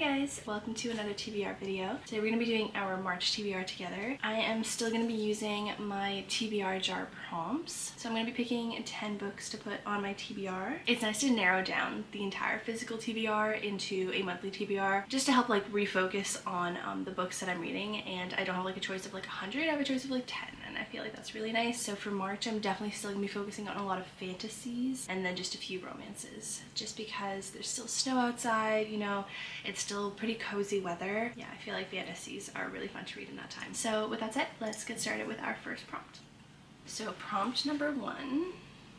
guys, welcome to another TBR video. Today we're going to be doing our March TBR together. I am still going to be using my TBR jar prompts. So I'm going to be picking 10 books to put on my TBR. It's nice to narrow down the entire physical TBR into a monthly TBR just to help like refocus on the books that I'm reading, and I don't have like a choice of like 100, I have a choice of like 10, and I feel like that's really nice. So for March I'm definitely still going to be focusing on a lot of fantasies and then just a few romances, just because there's still snow outside, you know, it's still pretty cozy weather. Yeah, I feel like fantasies are really fun to read in that time. So with that said, let's get started with our first prompt. So prompt number 1,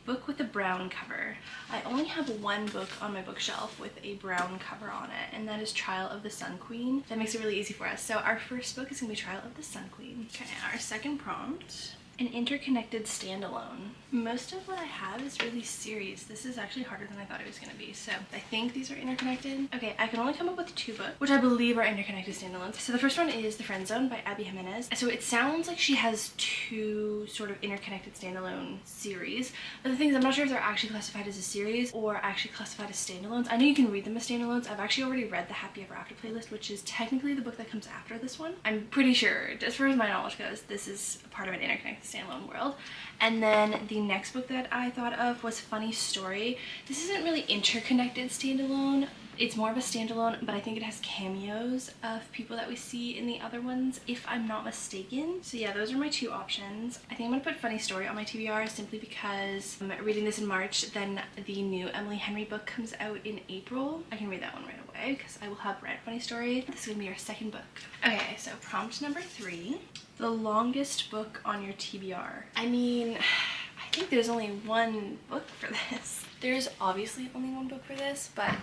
book with a brown cover. I only have one book on my bookshelf with a brown cover on it, and that is Trial of the Sun Queen. That makes it really easy for us. So our first book is going to be Trial of the Sun Queen. Okay, our second prompt, an interconnected standalone. Most of what I have is really series. This is actually harder than I thought it was going to be, so I think these are interconnected. Okay, I can only come up with 2 books, which I believe are interconnected standalones. So the first one is The Friend Zone by Abby Jimenez. So it sounds like she has 2 sort of interconnected standalone series, but the thing is I'm not sure if they're actually classified as a series or actually classified as standalones. I know you can read them as standalones. I've actually already read the Happy Ever After playlist, which is technically the book that comes after this one. I'm pretty sure, as far as my knowledge goes, this is a part of an interconnected standalone world. And then the next book that I thought of was Funny Story. This isn't really interconnected standalone. It's more of a standalone, but I think it has cameos of people that we see in the other ones, if I'm not mistaken. So yeah, those are my 2 options. I think I'm gonna put Funny Story on my TBR simply because I'm reading this in March, then the new Emily Henry book comes out in April. I can read that one right away because I will have read Funny Story. This is gonna be our second book. Okay, so prompt number 3, the longest book on your TBR. I mean, I think there's only one book for this. There's obviously only one book for this, but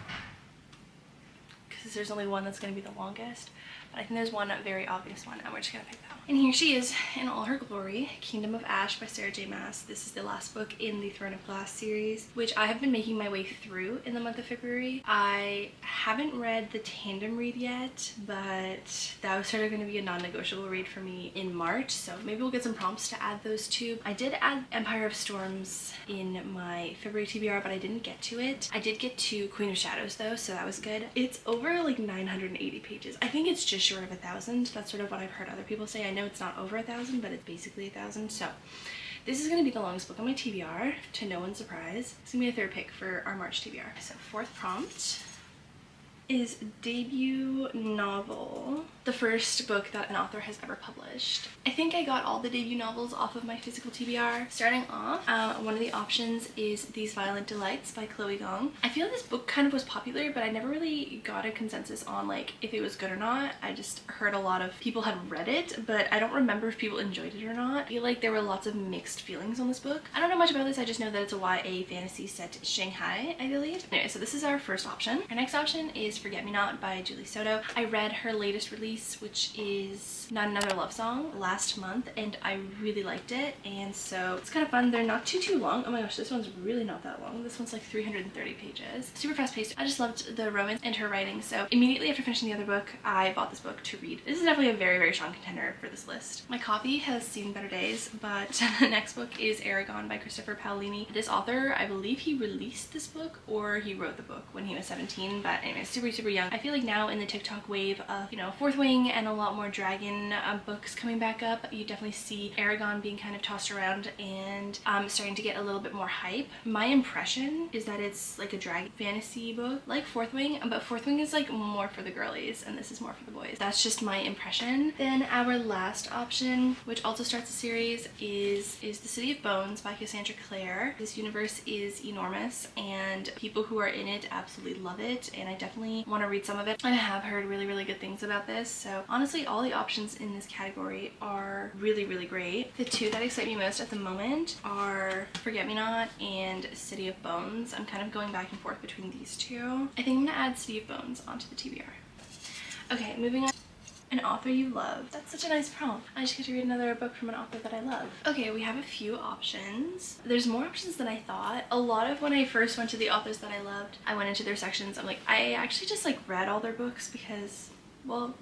because there's only one that's going to be the longest, but I think there's one very obvious one, and we're just going to pick that one. And here she is in all her glory, Kingdom of Ash by Sarah J. Maas. This is the last book in the Throne of Glass series, which I have been making my way through in the month of February. I haven't read the tandem read yet, but that was sort of going to be a non-negotiable read for me in March, so maybe we'll get some prompts to add those to. I did add Empire of Storms in my February TBR, but I didn't get to it. I did get to Queen of Shadows though, so that was good. It's over like 980 pages. I think it's just short of 1,000. That's sort of what I've heard other people say. I know it's not over 1,000, but it's basically 1,000. So this is going to be the longest book on my TBR, to no one's surprise. It's going to be a 3rd pick for our March TBR. So 4th prompt is debut novel, the first book that an author has ever published. I think I got all the debut novels off of my physical TBR. Starting off, one of the options is These Violent Delights by Chloe Gong. I feel this book kind of was popular, but I never really got a consensus on like if it was good or not. I just heard a lot of people had read it, but I don't remember if people enjoyed it or not. I feel like there were lots of mixed feelings on this book. I don't know much about this, I just know that it's a YA fantasy set in Shanghai, I believe. Anyway, so this is our first option. Our next option is Forget Me Not by Julie Soto. I read her latest release, which is Not Another Love Song, last month, and I really liked it, and so it's kind of fun. They're not too long. Oh my gosh, this one's really not that long. This one's like 330 pages. Super fast paced. I just loved the romance and her writing, so immediately after finishing the other book, I bought this book to read. This is definitely a very, very strong contender for this list. My copy has seen better days, but the next book is Aragon by Christopher Paolini. This author, I believe he released this book or he wrote the book when he was 17, but anyway, super young. I feel like now in the TikTok wave of, you know, Fourth Wing and a lot more dragon books coming back up, you definitely see Aragon being kind of tossed around and starting to get a little bit more hype. My impression is that it's like a dragon fantasy book like Fourth Wing, but Fourth Wing is like more for the girlies and this is more for the boys. That's just my impression. Then our last option, which also starts a series, is The City of Bones by Cassandra Clare. This universe is enormous and people who are in it absolutely love it, and I definitely want to read some of it. I have heard really good things about this, so honestly all the options in this category are really great. The 2 that excite me most at the moment are Forget Me Not and City of Bones. I'm kind of going back and forth between these 2. I think I'm gonna add City of Bones onto the TBR. Okay, moving on. An author you love. That's such a nice prompt. I just get to read another book from an author that I love. Okay, we have a few options. There's more options than I thought. A lot of when I first went to the authors that I loved, I went into their sections. I'm like, I actually just like read all their books because, well,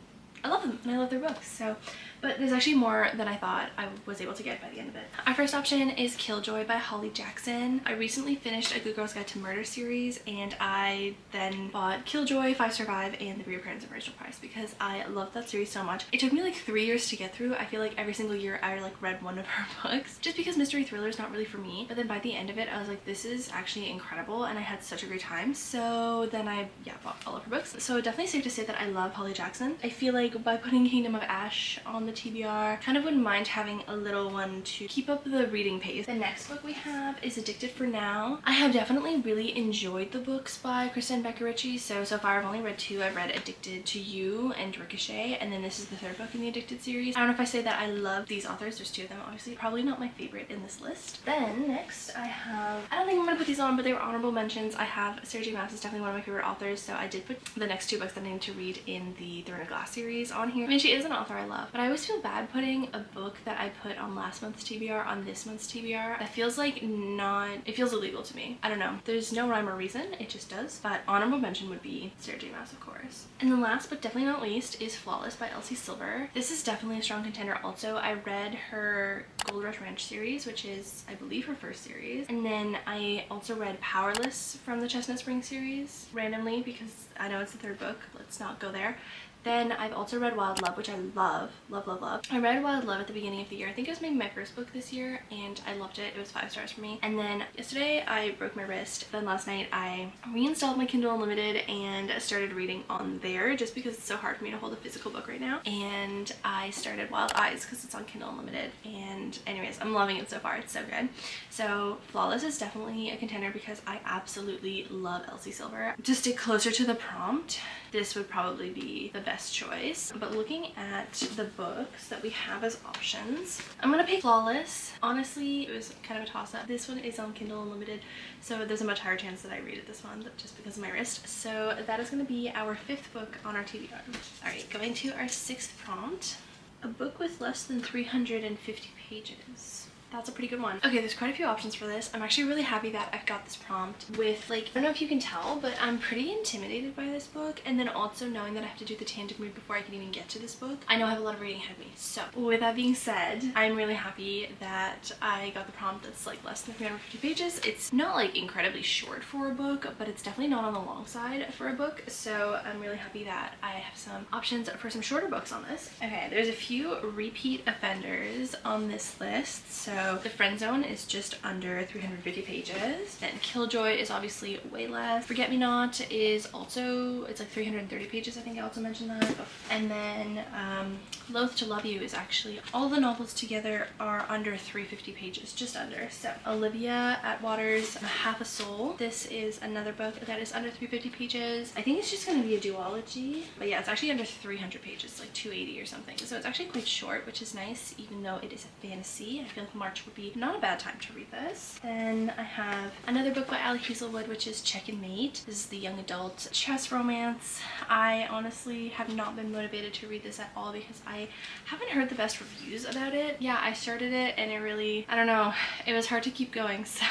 I love them and I love their books. So but there's actually more than I thought I was able to get by the end of it. Our first option is Killjoy by Holly Jackson. I recently finished A Good Girl's Guide to Murder series, and I then bought Killjoy, 5 Survive, and The Reappearance of Rachel Price because I love that series so much. It took me like 3 years to get through. I feel like every single year I like read one of her books just because mystery thriller is not really for me, but then by the end of it I was like, this is actually incredible, and I had such a great time. So then I bought all of her books. So definitely safe to say that I love Holly Jackson. I feel like by putting Kingdom of Ash on the TBR, kind of wouldn't mind having a little one to keep up the reading pace. The next book we have is Addicted for Now. I have definitely really enjoyed the books by Kristen Becker-Ritchie. So far I've only read 2. I've read Addicted to You and Ricochet, and then this is the 3rd book in the Addicted series. I don't know if I say that I love these authors. There's 2 of them, obviously. Probably not my favorite in this list. Then next I have, I don't think I'm gonna put these on, but they were honorable mentions. I have Sarah J. Maas is definitely one of my favorite authors, so I did put the next 2 books that I need to read in the Throne of Glass series on here. I mean, she is an author I love, but I always feel bad putting a book that I put on last month's TBR on this month's TBR. That feels like it feels illegal to me. I don't know. There's no rhyme or reason. It just does. But honorable mention would be Sarah J. Maas, of course. And then last but definitely not least is Flawless by Elsie Silver. This is definitely a strong contender also. I read her Gold Rush Ranch series, which is, I believe, her first series. And then I also read Powerless from the Chestnut Spring series randomly because I know it's the 3rd book. Let's not go there. Then I've also read Wild Love, which I love. I read Wild Love at the beginning of the year. I think it was maybe my first book this year, and I loved it. It was 5 stars for me. And then yesterday I broke my wrist. Then last night I reinstalled my Kindle Unlimited and started reading on there just because it's so hard for me to hold a physical book right now. And I started Wild Eyes because it's on Kindle Unlimited. And anyways, I'm loving it so far. It's so good. So Flawless is definitely a contender because I absolutely love Elsie Silver. To stick closer to the prompt, this would probably be the best choice. But looking at the books that we have as options, I'm gonna pick Flawless. Honestly, it was kind of a toss-up. This one is on Kindle Unlimited, so there's a much higher chance that I read it this one just because of my wrist. So that is gonna be our 5th book on our TBR. Alright, going to our 6th prompt. A book with less than 350 pages. That's a pretty good one. Okay, there's quite a few options for this. I'm actually really happy that I've got this prompt with, like, I don't know if you can tell, but I'm pretty intimidated by this book. And then also knowing that I have to do the tandem read before I can even get to this book. I know I have a lot of reading ahead of me. So with that being said, I'm really happy that I got the prompt that's like less than 350 pages. It's not like incredibly short for a book, but it's definitely not on the long side for a book. So I'm really happy that I have some options for some shorter books on this. Okay, there's a few repeat offenders on this list. So The Friend Zone is just under 350 pages. Then Killjoy is obviously way less. Forget Me Not is also, it's like 330 pages. I think I also mentioned that. And then Loath to Love You is actually, all the novels together are under 350 pages, just under. So Olivia Atwater's Half a Soul. This is another book that is under 350 pages. I think it's just going to be a duology. But yeah, it's actually under 300 pages, like 280 or something. So it's actually quite short, which is nice, even though it is a fantasy. I feel like March would be not a bad time to read this. Then I have another book by Ali Hazelwood, which is Check and Mate. This is the young adult chess romance. I honestly have not been motivated to read this at all because I haven't heard the best reviews about it. Yeah, I started it and it really, I don't know, it was hard to keep going, so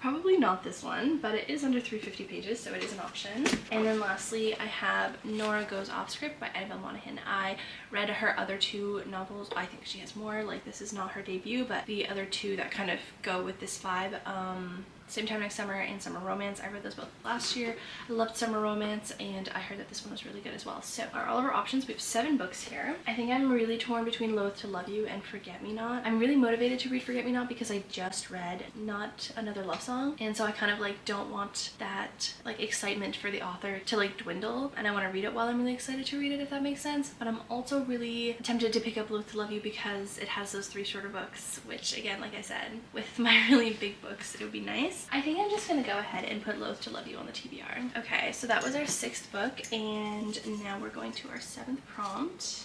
probably not this one, but it is under 350 pages, so it is an option. And then lastly, I have Nora Goes Off Script by Annabelle Monaghan. I read her other 2 novels. I think she has more, like this is not her debut, but the other 2 that kind of go with this vibe, Same Time Next Summer and Summer Romance. I read those both last year. I loved Summer Romance, and I heard that this one was really good as well. So are all of our options. We have 7 books here. I think I'm really torn between Loath to Love You and Forget Me Not. I'm really motivated to read Forget Me Not because I just read Not Another Love Song, and so I kind of like don't want that like excitement for the author to like dwindle, and I want to read it while I'm really excited to read it, if that makes sense. But I'm also really tempted to pick up Loath to Love You because it has those 3 shorter books, which again, like I said, with my really big books, it would be nice. I think I'm just gonna go ahead and put Loath to Love You on the TBR. Okay, so that was our 6th book, and now we're going to our 7th prompt.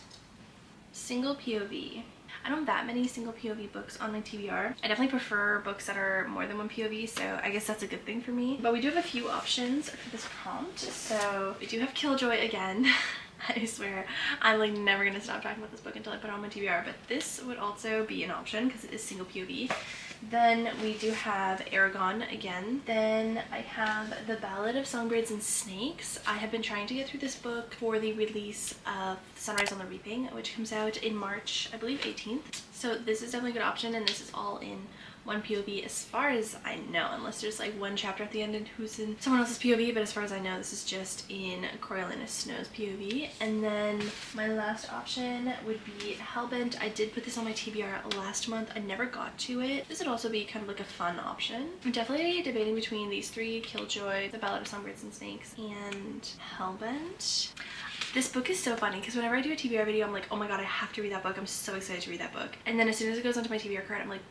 Single POV. I don't have that many single POV books on my TBR. I definitely prefer books that are more than one POV, so I guess that's a good thing for me. But we do have a few options for this prompt. So we do have Killjoy again. I swear, I'm like never gonna stop talking about this book until I put it on my TBR, but this would also be an option because it is single POV. Then we do have Aragon again. Then I have The Ballad of Songbirds and Snakes. I have been trying to get through this book for the release of Sunrise on the Reaping, which comes out in March, I believe 18th. So this is definitely a good option, and this is all in one POV as far as I know, unless there's like one chapter at the end and who's in someone else's POV, but as far as I know, this is just in Coriolanus Snow's POV. And then my last option would be Hellbent. I did put this on my TBR last month. I never got to it. This would also be kind of like a fun option. I'm definitely debating between these three: Killjoy, The Ballad of Songbirds and Snakes, and Hellbent. This book is so funny because whenever I do a TBR video, I'm like, oh my god, I have to read that book. I'm so excited to read that book. And then as soon as it goes onto my TBR card, I'm like,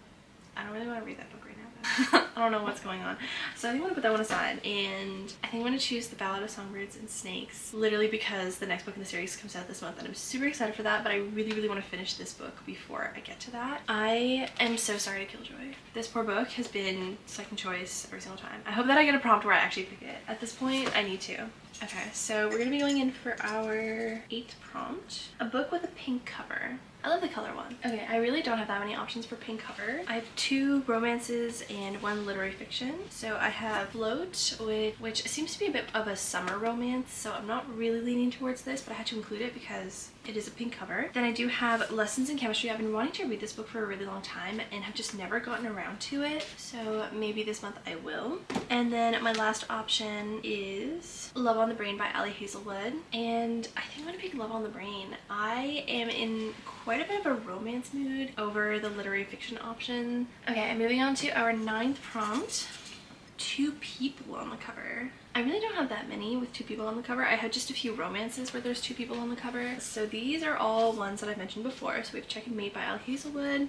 I don't really want to read that book right now. I don't know what's going on. So I think I'm going to put that one aside. And I think I'm going to choose The Ballad of Songbirds and Snakes. Literally because the next book in the series comes out this month and I'm super excited for that. But I really, really want to finish this book before I get to that. I am so sorry to Killjoy. This poor book has been second choice every single time. I hope that I get a prompt where I actually pick it. At this point, I need to. Okay, so we're going to be going in for our 8th prompt. A book with a pink cover. I love the color one. Okay, I really don't have that many options for pink cover. I have 2 romances and 1 literary fiction. So I have Float, which seems to be a bit of a summer romance, so I'm not really leaning towards this, but I had to include it because it is a pink cover. Then I do have Lessons in Chemistry. I've been wanting to read this book for a really long time and have just never gotten around to it, so maybe this month I will. And then my last option is Love on the Brain by Ali Hazelwood, and I think I'm gonna pick Love on the Brain. I am in quite a bit of a romance mood over the literary fiction option. Okay, I'm moving on to our 9th prompt. 2 people on the cover. I really don't have that many with 2 people on the cover. I have just a few romances where there's 2 people on the cover. So these are all ones that I've mentioned before. So we have Check and Mate by Ali Hazelwood.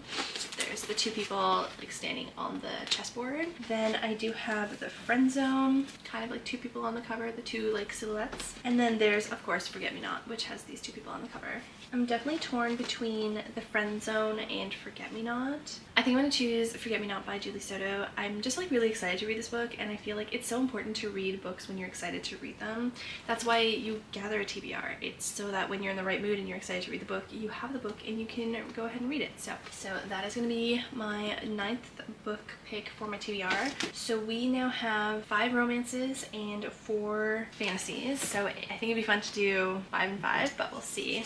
There's the 2 people like standing on the chessboard. Then I do have The Friend Zone, kind of like 2 people on the cover, the 2 like silhouettes. And then there's of course Forget Me Not, which has these 2 people on the cover. I'm definitely torn between The Friend Zone and Forget Me Not. I think I'm gonna choose Forget Me Not by Julie Soto. I'm just like really excited to read this book, and I feel like it's so important to read books when you're excited to read them. That's why you gather a TBR. It's so that when you're in the right mood and you're excited to read the book, you have the book and you can go ahead and read it. So that is gonna be my 9th book pick for my TBR. So we now have 5 romances and 4 fantasies. So I think it'd be fun to do 5 and 5, but we'll see.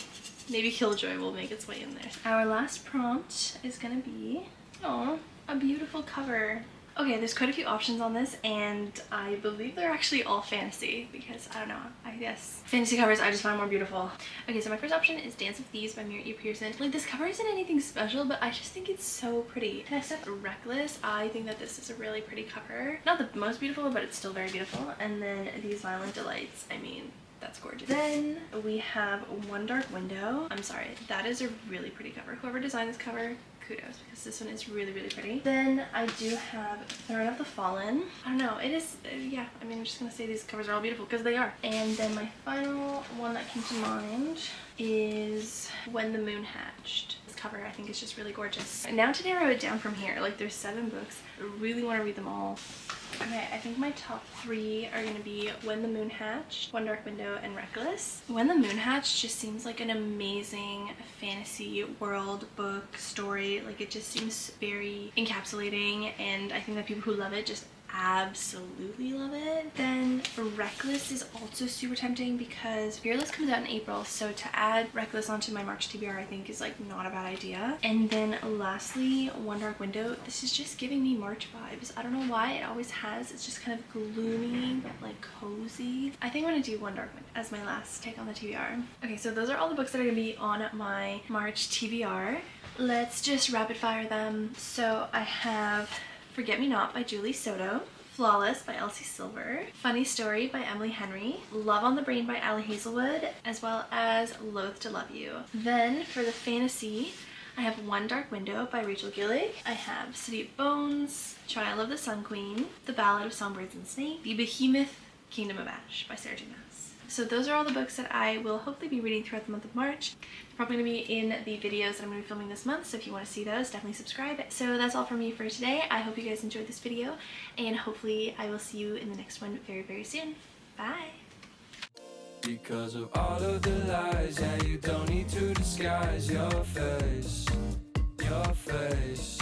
Maybe Killjoy will make its way in there. Our last prompt is gonna be, oh, a beautiful cover. Okay, there's quite a few options on this, and I believe they're actually all fantasy because, I don't know, I guess fantasy covers I just find more beautiful. Okay, so my first option is Dance of Thieves by Mary E. Pearson. Like, this cover isn't anything special, but I just think it's so pretty. Next up, Reckless. I think that this is a really pretty cover. Not the most beautiful, but it's still very beautiful. And then These Violent Delights. I mean, that's gorgeous. Then we have One Dark Window. I'm sorry, that is a really pretty cover. Whoever designed this cover, kudos, because this one is really, really pretty. Then I do have Throne of the Fallen. I don't know, it is, yeah, I mean, I'm just gonna say these covers are all beautiful because they are. And then my final one that came to mind is When the Moon Hatched. This cover I think is just really gorgeous. And now to narrow it down from here, like there's 7 books. I really want to read them all. Okay, I think my top 3 are gonna be When the Moon Hatched, One Dark Window, and Reckless. When the Moon Hatched just seems like an amazing fantasy world book story. Like, it just seems very encapsulating, and I think that people who love it just absolutely love it. Then Reckless is also super tempting because Fearless comes out in April, so to add Reckless onto my March TBR I think is like not a bad idea. And then lastly, One Dark Window. This is just giving me March vibes. I don't know why, it always has. It's just kind of gloomy but like cozy. I think I'm gonna do One Dark Window as my last take on the TBR. Okay, so those are all the books that are gonna be on my March TBR. Let's just rapid fire them. So I have Forget Me Not by Julie Soto, Flawless by Elsie Silver, Funny Story by Emily Henry, Love on the Brain by Ali Hazelwood, as well as Loath to Love You. Then for the fantasy, I have One Dark Window by Rachel Gillig. I have City of Bones, Trial of the Sun Queen, The Ballad of Songbirds and Snakes, The Behemoth Kingdom of Ash by Sarah J. Maas. So those are all the books that I will hopefully be reading throughout the month of March. They're probably going to be in the videos that I'm going to be filming this month, so if you want to see those, definitely subscribe. So that's all from me for today. I hope you guys enjoyed this video, and hopefully I will see you in the next one very, very soon. Bye! Because of all of the lies, yeah, you don't need to disguise your face, your face.